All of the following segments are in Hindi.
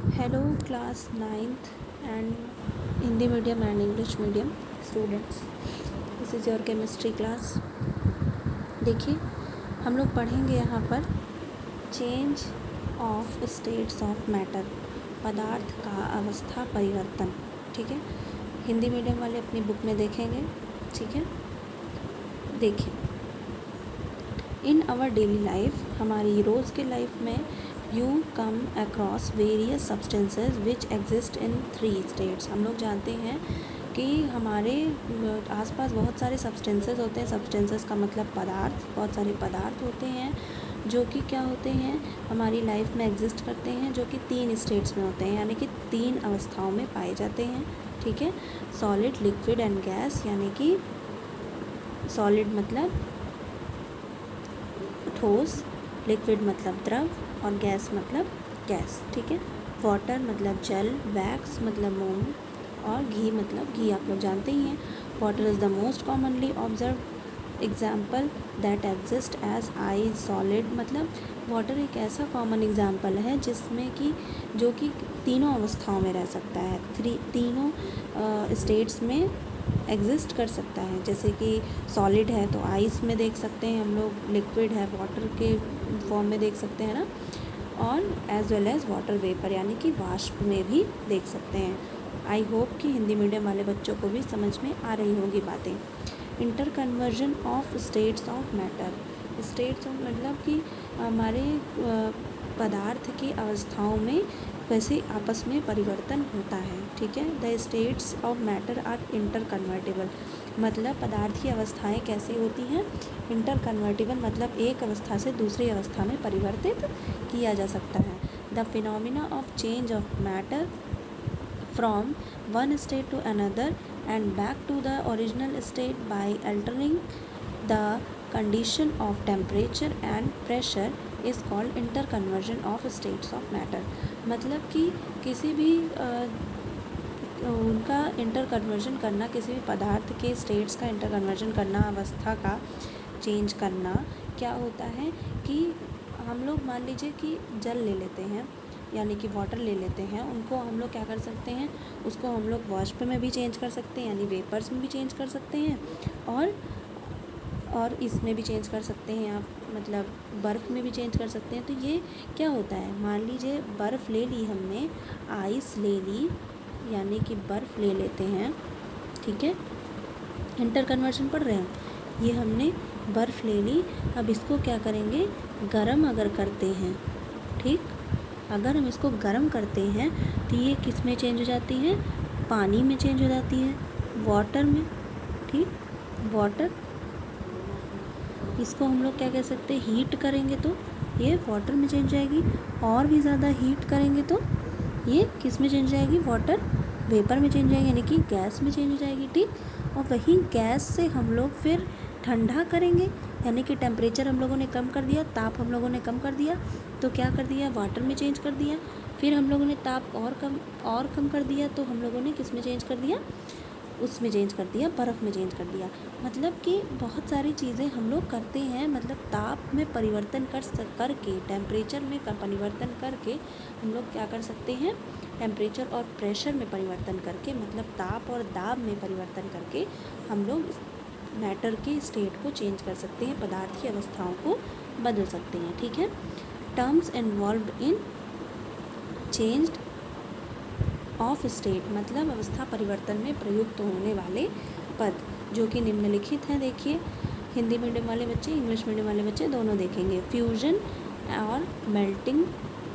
Hello, class 9th and Hindi medium and English medium students. This is your chemistry class. देखिए, हम लोग पढ़ेंगे यहाँ पर change of states of matter, पदार्थ का अवस्था परिवर्तन. ठीक है, हिंदी मीडियम वाले अपनी बुक में देखेंगे. ठीक है, देखिए, इन आवर डेली लाइफ, हमारी रोज़ के लाइफ में you come across various substances which exist in 3 states. हम लोग जानते हैं कि हमारे आसपास बहुत सारे सब्सटेंसेस होते हैं. सब्सटेंसेस का मतलब पदार्थ, बहुत सारे पदार्थ होते हैं जो कि क्या होते हैं, हमारी लाइफ में एग्जिस्ट करते हैं, जो कि 3 स्टेट्स में होते हैं, यानी कि 3 अवस्थाओं में पाए जाते हैं. ठीक है, सॉलिड, लिक्विड एंड गैस. यानी कि सॉलिड मतलब ठोस, लिक्विड मतलब द्रव और गैस मतलब गैस. ठीक है, वाटर मतलब जल, वैक्स मतलब मोम और घी मतलब घी. आप लोग जानते ही हैं. Water is the most commonly observe example that exist as a solid. मतलब वाटर एक ऐसा कॉमन एग्जाम्पल है जिसमें कि जो कि तीनों अवस्थाओं में रह सकता है, तीनों स्टेट्स में एग्जिस्ट कर सकता है. जैसे कि सॉलिड है तो आइस में देख सकते हैं हम लोग, लिक्विड है वाटर के फॉर्म में देख सकते हैं ना, और as well as water vapour यानी कि वाष्प में भी देख सकते हैं. आई होप कि हिंदी मीडियम वाले बच्चों को भी समझ में आ रही होगी बातें. Inter conversion of states of matter. States of मतलब कि हमारे पदार्थ की अवस्थाओं में वैसे आपस में परिवर्तन होता है. ठीक है, the states of matter are interconvertible. मतलब पदार्थ की अवस्थाएं कैसी होती हैं, इंटर कन्वर्टेबल मतलब एक अवस्था से दूसरी अवस्था में परिवर्तित किया जा सकता है. The phenomena of change of matter from one state to another and back to the original state by altering the condition of temperature and pressure is called interconversion of states of matter. मतलब कि किसी भी उनका इंटर कन्वर्जन करना, किसी भी पदार्थ के स्टेट्स का इंटर कन्वर्जन करना, अवस्था का चेंज करना, क्या होता है कि हम लोग मान लीजिए कि जल ले लेते हैं यानी कि वाटर ले लेते हैं, उनको हम लोग क्या कर सकते हैं, उसको हम लोग वाष्प में भी चेंज कर सकते हैं यानी वेपर्स में भी चेंज कर सकते हैं, और इसमें भी चेंज कर सकते हैं आप, मतलब बर्फ़ में भी चेंज कर सकते हैं. तो ये क्या होता है, मान लीजिए बर्फ़ ले ली हमने, आइस ले ली यानी कि बर्फ़ ले लेते हैं. ठीक है, इंटर कन्वर्जन पढ़ रहे हैं. ये हमने बर्फ़ ले ली, अब इसको क्या करेंगे, गरम अगर करते हैं, ठीक, अगर हम इसको गरम करते हैं तो ये किस में चेंज हो जाती है, पानी में चेंज हो जाती है, वाटर में. ठीक, वाटर, इसको हम लोग क्या कह सकते हैं, हीट करेंगे तो ये वाटर में चेंज हो जाएगी, और भी ज़्यादा हीट करेंगे तो ये किस में चेंज हो जाएगी, वाटर वेपर में चेंज हो जाएगी यानी कि गैस में चेंज हो जाएगी. ठीक, और वही गैस से हम लोग फिर ठंडा करेंगे यानी कि टेम्परेचर हम लोगों ने कम कर दिया, ताप हम लोगों ने कम कर दिया, तो क्या कर दिया, वाटर में चेंज कर दिया. फिर हम लोगों ने ताप और कम कर दिया, तो हम लोगों ने किस में चेंज कर दिया, उसमें चेंज कर दिया, बर्फ़ में चेंज कर दिया. मतलब कि बहुत सारी चीज़ें हम लोग करते हैं, मतलब ताप में परिवर्तन करके, टेम्परेचर में परिवर्तन करके हम लोग क्या कर सकते हैं, टेम्परेचर और प्रेशर में परिवर्तन करके, मतलब ताप और दाब में परिवर्तन करके हम लोग मैटर के स्टेट को चेंज कर सकते हैं, पदार्थ की अवस्थाओं को बदल सकते हैं. ठीक है, terms involved in changed of state मतलब अवस्था परिवर्तन में प्रयुक्त होने वाले पद जो कि निम्नलिखित हैं. देखिए, हिंदी मीडियम वाले बच्चे, इंग्लिश मीडियम वाले बच्चे दोनों देखेंगे. फ्यूजन और मेल्टिंग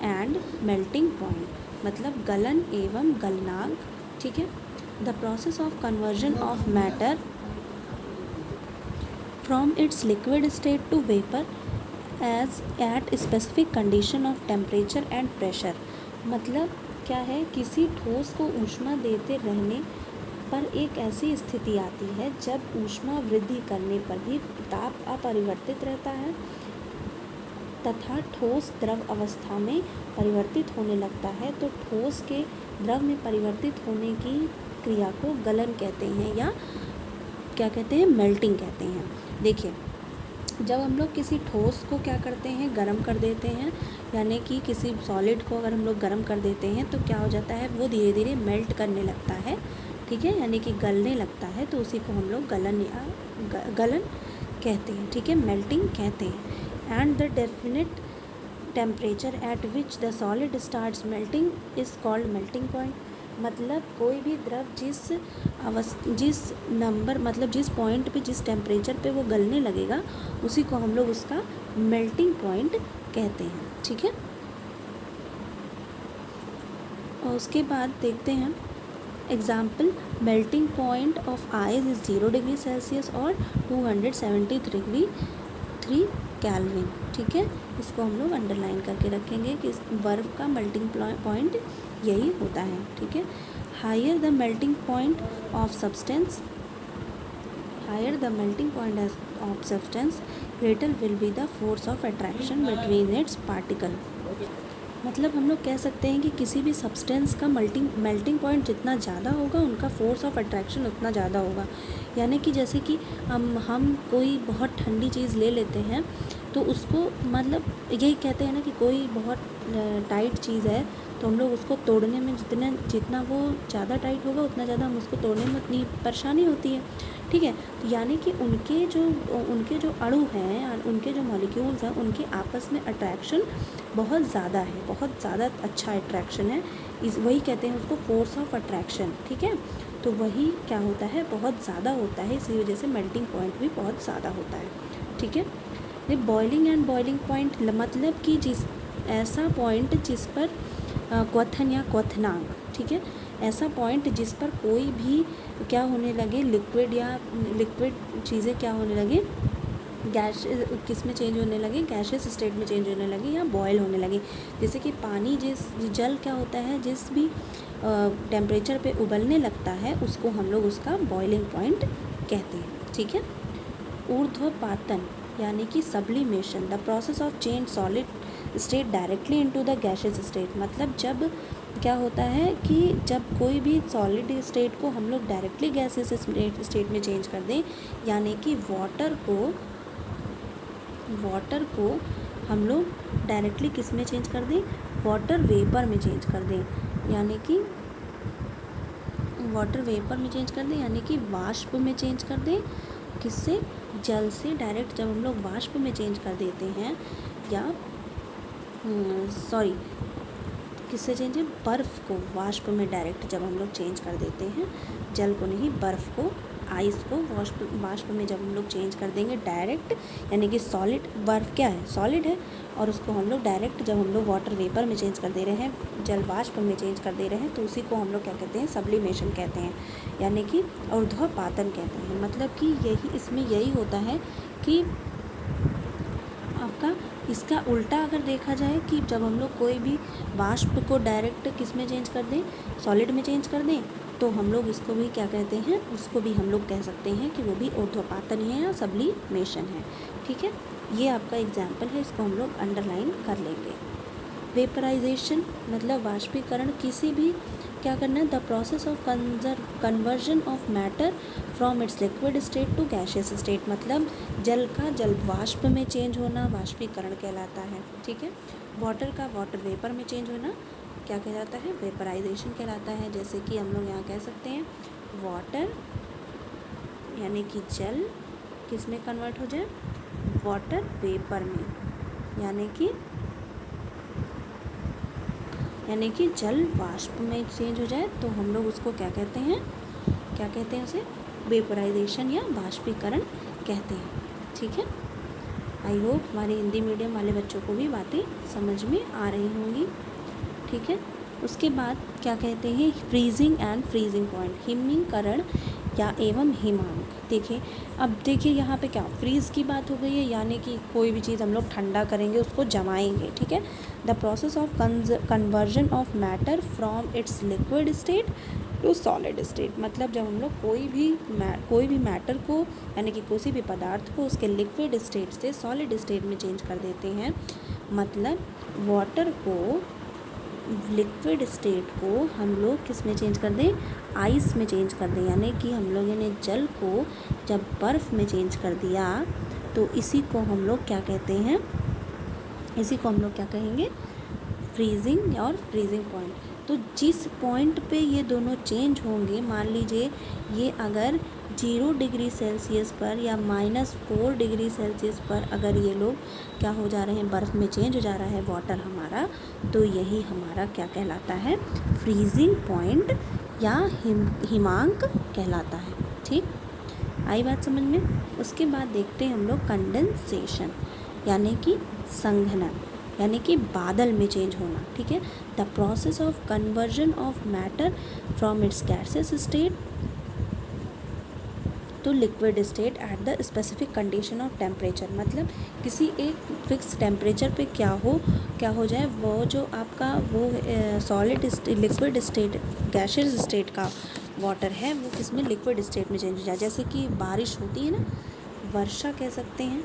एंड मेल्टिंग पॉइंट मतलब गलन एवं गलनांक. ठीक है, the process of conversion of matter from its liquid state to vapour as at specific condition of temperature and pressure. मतलब क्या है, किसी ठोस को ऊष्मा देते रहने पर एक ऐसी स्थिति आती है जब ऊष्मा वृद्धि करने पर भी ताप अपरिवर्तित रहता है तथा ठोस द्रव अवस्था में परिवर्तित होने लगता है. तो ठोस के द्रव में परिवर्तित होने की क्रिया को गलन कहते हैं या क्या कहते हैं, मेल्टिंग कहते हैं. देखिए, जब हम लोग किसी ठोस को क्या करते हैं, गर्म कर देते हैं, यानी कि किसी सॉलिड को अगर हम लोग गर्म कर देते हैं तो क्या हो जाता है, वो धीरे धीरे मेल्ट करने लगता है, ठीक है, यानी कि गलने लगता है, तो उसी को हम लोग गलन या गलन कहते हैं, ठीक है, मेल्टिंग कहते हैं। And the definite temperature at which the solid starts melting is called melting point. मतलब कोई भी द्रव जिस नंबर मतलब जिस पॉइंट पे, जिस टेम्परेचर पे वो गलने लगेगा, उसी को हम लोग उसका मेल्टिंग पॉइंट कहते हैं, ठीक है। और उसके बाद देखते हैं example, melting point of ice is 0 degree Celsius और 273 केल्विन, ठीक है। इसको हम लोग अंडरलाइन करके रखेंगे कि बर्फ़ का मेल्टिंग पॉइंट यही होता है, ठीक है। Higher the melting point of substance, greater will be the force of attraction between its particle। मतलब हम लोग कह सकते हैं कि किसी भी सब्सटेंस का मेल्टिंग पॉइंट जितना ज़्यादा होगा, उनका फोर्स ऑफ अट्रैक्शन उतना ज़्यादा होगा। यानी कि जैसे कि हम कोई बहुत ठंडी चीज़ ले लेते हैं तो उसको, मतलब यही कहते हैं ना कि कोई बहुत टाइट चीज़ है तो हम लोग उसको तोड़ने में जितना वो ज़्यादा टाइट होगा, उतना ज़्यादा हम उसको तोड़ने में उतनी परेशानी होती है, ठीक है। तो यानी कि उनके जो अणु हैं, उनके जो मॉलिक्यूल्स हैं, उनके आपस में अट्रैक्शन बहुत ज़्यादा है, बहुत ज़्यादा अच्छा अट्रैक्शन है, वही कहते हैं उसको फोर्स ऑफ अट्रैक्शन, ठीक है। तो वही क्या होता है, बहुत ज़्यादा होता है, इसी वजह से मेल्टिंग पॉइंट भी बहुत ज़्यादा होता है, ठीक है। ये बॉइलिंग एंड बॉइलिंग पॉइंट मतलब कि ऐसा पॉइंट जिस पर क्वथन या क्वथनांक, ठीक है, ऐसा पॉइंट जिस पर कोई भी क्या होने लगे, लिक्विड चीज़ें क्या होने लगे, गैस किस में चेंज होने लगे, गैसियस स्टेट में चेंज होने लगे या बॉयल होने लगे। जैसे कि पानी, जल क्या होता है, जिस भी टेम्परेचर पे उबलने लगता है, उसको हम लोग उसका बॉइलिंग पॉइंट कहते हैं, ठीक है। ऊर्ध्वपातन यानी कि sublimation, the process of change solid state directly into the gaseous state. मतलब जब क्या होता है कि जब कोई भी सॉलिड स्टेट को हम लोग डायरेक्टली गैसियस स्टेट में चेंज कर दें, यानी कि वाटर को हम लोग डायरेक्टली किस में चेंज कर दें, वाटर वेपर में चेंज कर दें, यानी कि वाटर वेपर में चेंज कर दें, यानी कि वाष्प में चेंज कर दें, किससे, जल से डायरेक्ट जब हम लोग वाष्प में चेंज कर देते हैं, या किससे चेंज है, बर्फ़ को वाष्प में डायरेक्ट जब हम लोग चेंज कर देते हैं, जल को नहीं, बर्फ़ को, आइस को वाष्प में जब हम लोग चेंज कर देंगे डायरेक्ट, यानी कि सॉलिड, बर्फ़ क्या है, सॉलिड है, और उसको हम लोग डायरेक्ट जब हम लोग वाटर वेपर में चेंज कर दे रहे हैं, जल वाष्प में चेंज कर दे रहे हैं, तो उसी को हम लोग क्या कहते हैं, सब्लिमेशन कहते हैं, यानी कि ऊर्ध्वपातन कहते हैं। मतलब कि इसमें यही होता है कि आपका इसका उल्टा अगर देखा जाए कि जब हम लोग कोई भी वाष्प को डायरेक्ट किस में चेंज कर दें, सॉलिड में चेंज कर दें, तो हम लोग इसको भी क्या कहते हैं, उसको भी हम लोग कह सकते हैं कि वो भी ऊर्ध्वपातन है या सब्लिमेशन है, ठीक है। ये आपका एग्जाम्पल है, इसको हम लोग अंडरलाइन कर लेंगे। वेपराइजेशन मतलब वाष्पीकरण, किसी भी क्या करना है, the process of conversion of matter from its liquid state to gaseous state. मतलब जल का जल वाष्प में चेंज होना वाष्पीकरण कहलाता है, ठीक है। वाटर का वाटर वेपर में चेंज होना क्या कहलाता है, वेपराइजेशन कहलाता है। जैसे कि हम लोग यहाँ कह सकते हैं वाटर यानी कि जल किस में कन्वर्ट हो जाए, वाटर वेपर में, यानी कि जल वाष्प में चेंज हो जाए तो हम लोग उसको क्या कहते हैं उसे वेपराइजेशन या वाष्पीकरण कहते हैं, ठीक है। आई होप हमारे हिंदी मीडियम वाले बच्चों को भी बातें समझ में आ रही होंगी, ठीक है। उसके बाद क्या कहते हैं, फ्रीजिंग एंड फ्रीजिंग पॉइंट, हिमीकरण या एवं हिमांक। देखिए यहाँ पे क्या फ्रीज़ की बात हो गई है, यानी कि कोई भी चीज़ हम लोग ठंडा करेंगे, उसको जमाएंगे, ठीक है। The process of conversion of matter from its liquid state to solid state. मतलब जब हम लोग कोई भी मैटर को यानी कि किसी भी पदार्थ को उसके लिक्विड स्टेट से सॉलिड स्टेट में चेंज कर देते हैं, मतलब वाटर को, लिक्विड स्टेट को हम लोग किस में चेंज कर दें, आइस में चेंज कर दें, यानी कि हम लोगों ने जल को जब बर्फ़ में चेंज कर दिया तो इसी को हम लोग क्या कहते हैं, इसी को हम लोग क्या कहेंगे, फ्रीजिंग और फ्रीजिंग पॉइंट। तो जिस पॉइंट पे ये दोनों चेंज होंगे, मान लीजिए ये अगर 0 डिग्री सेल्सियस पर या -4 डिग्री सेल्सियस पर अगर ये लोग क्या हो जा रहे हैं, बर्फ़ में चेंज हो जा रहा है वाटर हमारा, तो यही हमारा क्या कहलाता है, फ्रीजिंग पॉइंट या हिमांक कहलाता है। ठीक, आई बात समझ में। उसके बाद देखते हैं हम लोग कंडेंसेशन यानी कि संघनन, यानी कि बादल में चेंज होना। ठीक है, the process of conversion of matter from its gases state to liquid state at the specific condition of temperature. मतलब किसी एक फिक्स टेम्परेचर पे क्या हो जाए, वो जो आपका वो solid liquid state, gaseous state का वाटर है, वो किसमें, लिक्विड स्टेट में चेंज हो जाए। जैसे कि बारिश होती है ना, वर्षा कह सकते हैं,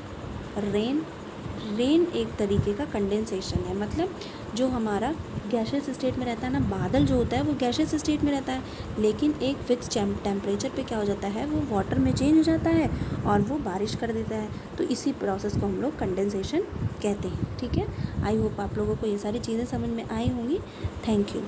रेन एक तरीके का कंडेंसेशन है। मतलब जो हमारा गैसियस स्टेट में रहता है ना, बादल जो होता है वो गैसियस स्टेट में रहता है, लेकिन एक फिक्स टेम्परेचर पे क्या हो जाता है, वो वाटर में चेंज हो जाता है और वो बारिश कर देता है। तो इसी प्रोसेस को हम लोग कंडेंसेशन कहते हैं। ठीक है, आई होप आप लोगों को ये सारी चीज़ें समझ में आई होंगी। Thank you.